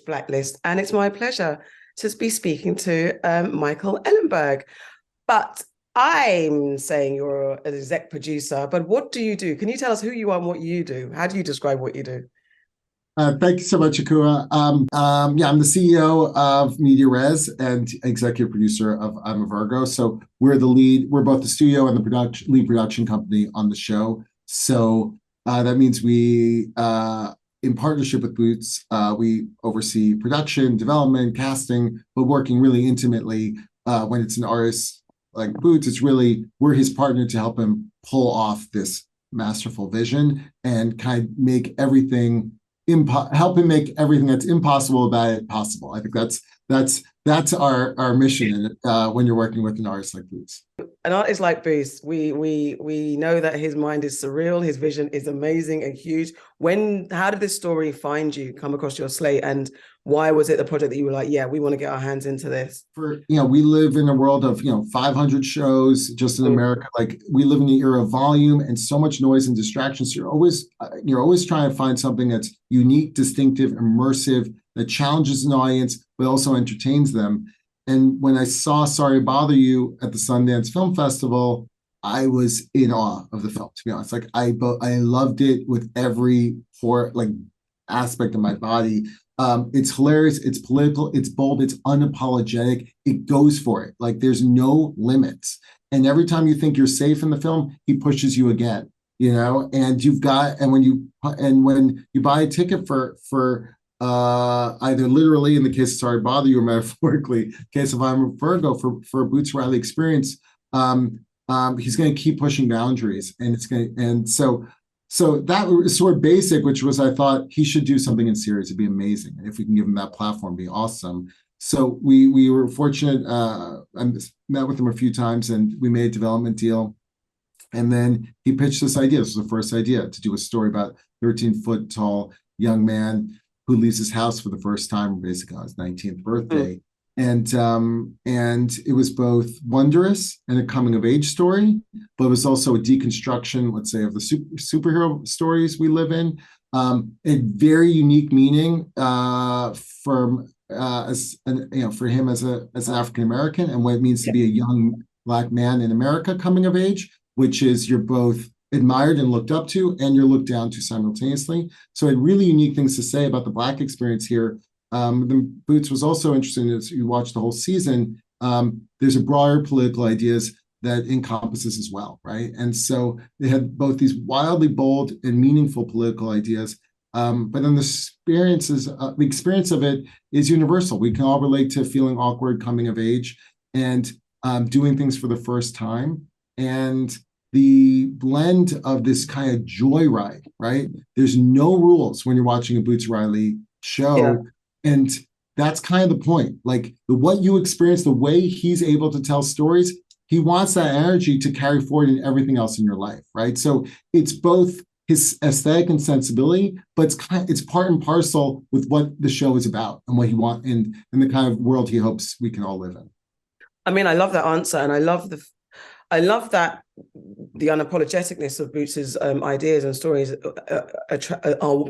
Blacklist, and it's my pleasure to be speaking to Michael Ellenberg. But I'm saying you're an exec producer, but what do you do? Can you tell us who you are and what you do? How do you describe what you do? Thank you so much, Akua. Yeah, I'm the CEO of Media Res and executive producer of I'm A Virgo. So we're the lead. We're both the studio and the lead production company on the show. So that means in partnership with Boots, we oversee production, development, casting, but working really intimately when it's an artist like Boots. We're his partner to help him pull off this masterful vision and kind of make everything help him make everything that's impossible about it possible. I think that's our mission when you're working with an artist like Boots. An artist like Boots, we know that his mind is surreal, his vision is amazing and huge. How did this story find you, come across your slate, and why was it the project that you were like, yeah, we want to get our hands into this? We live in a world of 500 shows just in America. Like, we live in an era of volume and so much noise and distractions. So you're always trying to find something that's unique, distinctive, immersive, that challenges an audience but also entertains them. And when I saw Sorry to Bother You at the Sundance Film Festival, I was in awe of the film, to be honest. Like, I loved it with every aspect of my body. It's hilarious, it's political, it's bold, it's unapologetic. It goes for it. Like, there's no limits. And every time you think you're safe in the film, he pushes you again. And when you buy a ticket for either literally, in the case of Sorry to Bother You, or metaphorically, in the case of I'm a Virgo, for a Boots Riley experience, he's going to keep pushing boundaries, so that was sort of basic, which was, I thought he should do something in series. It'd be amazing, and if we can give him that platform, it'd be awesome. So we were fortunate. I met with him a few times, and we made a development deal. And then he pitched this idea. This was the first idea, to do a story about a 13-foot tall young man who leaves his house for the first time, basically on his 19th birthday. And it was both wondrous and a coming of age story, but it was also a deconstruction, let's say, of the superhero stories we live in. A very unique meaning for him as an African American, and what it means to be a young Black man in America coming of age, which is you're both admired and looked up to, and you're looked down to simultaneously. So it had really unique things to say about the Black experience here. The Boots was also interesting, as you watch the whole season. There's a broader political ideas that encompasses as well, right? And so they had both these wildly bold and meaningful political ideas, but then the experience of it is universal. We can all relate to feeling awkward coming of age and doing things for the first time. And the blend of this kind of joyride, right? There's no rules when you're watching a Boots Riley show. Yeah. And that's kind of the point. Like, what you experience, the way he's able to tell stories, he wants that energy to carry forward in everything else in your life, right? So it's both his aesthetic and sensibility, but it's part and parcel with what the show is about and what he wants, and the kind of world he hopes we can all live in. I mean, I love that answer, and I love that the unapologeticness of Boots's ideas and stories are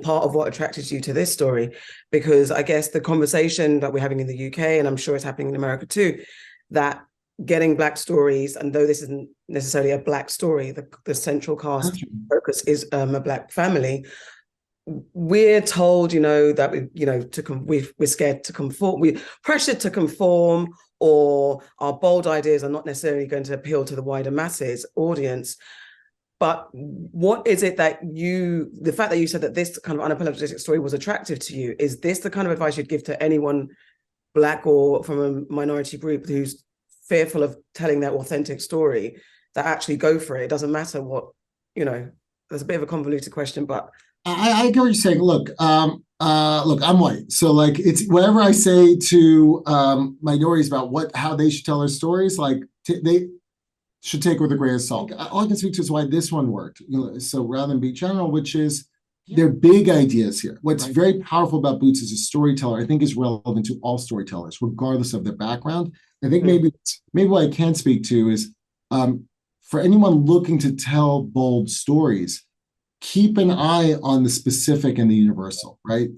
part of what attracted you to this story, because I guess the conversation that we're having in the UK, and I'm sure it's happening in America too, that getting Black stories, and though this isn't necessarily a Black story, the central cast focus is a Black family. We're told, that we're scared to conform, we're pressured to conform, or our bold ideas are not necessarily going to appeal to the wider masses audience. But what is it that the fact that you said that this kind of unapologetic story was attractive to you, is this the kind of advice you'd give to anyone Black or from a minority group who's fearful of telling their authentic story, that actually go for it? It doesn't matter what, there's a bit of a convoluted question, but I get what you're saying. Look, I'm white, so like, it's whatever I say to minorities about how they should tell their stories, like they should take with a grain of salt. All I can speak to is why this one worked. So rather than be general, which is they're big ideas here. What's very powerful about Boots as a storyteller, I think, is relevant to all storytellers, regardless of their background. I think maybe what I can speak to is for anyone looking to tell bold stories, keep an eye on the specific and the universal, right?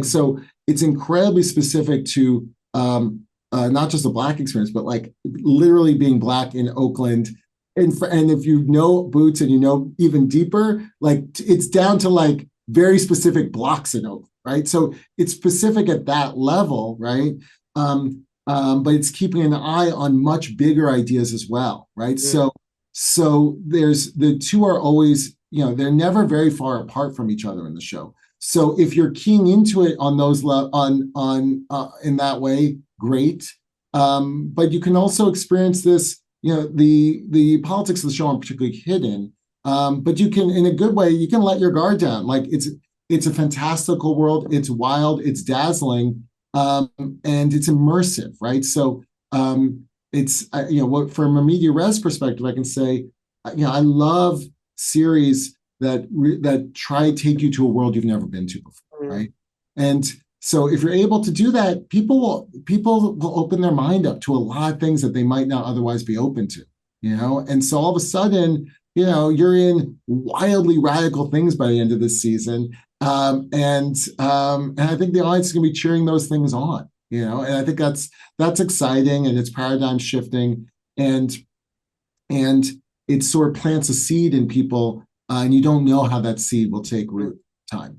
So it's incredibly specific to not just the Black experience, but like literally being Black in Oakland. And if you know Boots and you know even deeper, like it's down to like very specific blocks in Oakland, right? So it's specific at that level, right? But it's keeping an eye on much bigger ideas as well, right? So there's the two are always, they're never very far apart from each other in the show. So if you're keying into it on those in that way, great. But you can also experience this, the politics of the show aren't particularly hidden. But you can, in a good way, you can let your guard down. Like it's a fantastical world. It's wild. It's dazzling, and it's immersive, right? So it's what from a media res perspective, I can say, I love series that try to take you to a world you've never been to before, right? And so if you're able to do that, people will open their mind up to a lot of things that they might not otherwise be open to, And so all of a sudden, you're in wildly radical things by the end of this season, and I think the audience is going to be cheering those things on, And I think that's exciting, and it's paradigm shifting, and it sort of plants a seed in people, and you don't know how that seed will take root. Time,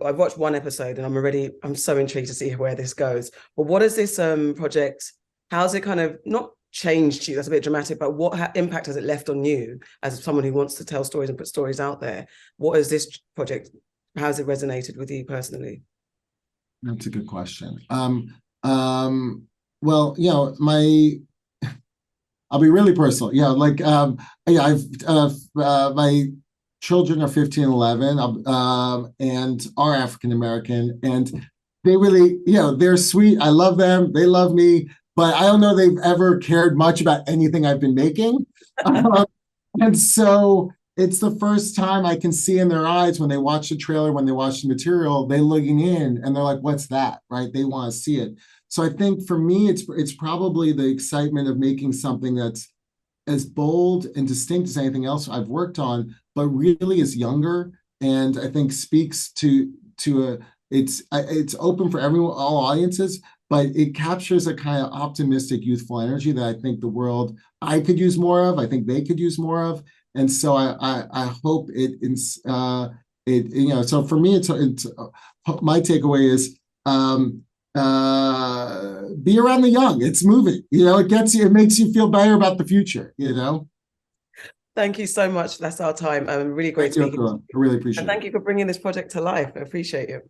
I've watched one episode and I'm so intrigued to see where this goes. But what is this project? How's it kind of not changed you? That's a bit dramatic, but what impact has it left on you as someone who wants to tell stories and put stories out there? What is this project? How has it resonated with you personally? That's a good question. Well, I'll be really personal. I've my children are 15 and 11, and are African American, and they really, they're sweet. I love them. They love me, but I don't know they've ever cared much about anything I've been making. And so it's the first time I can see in their eyes when they watch the trailer, when they watch the material, they looking in and they're like, "What's that?" Right? They want to see it. So I think for me, it's probably the excitement of making something that's as bold and distinct as anything else I've worked on, but really is younger, and I think speaks to it's open for everyone, all audiences, but it captures a kind of optimistic, youthful energy that I think I could use more of. I think they could use more of, and so I hope So for me, it's my takeaway is be around the young. It's moving. It makes you feel better about the future. Thank you so much. That's our time. Really great speaking. I really appreciate it. And thank you for bringing this project to life. I appreciate it.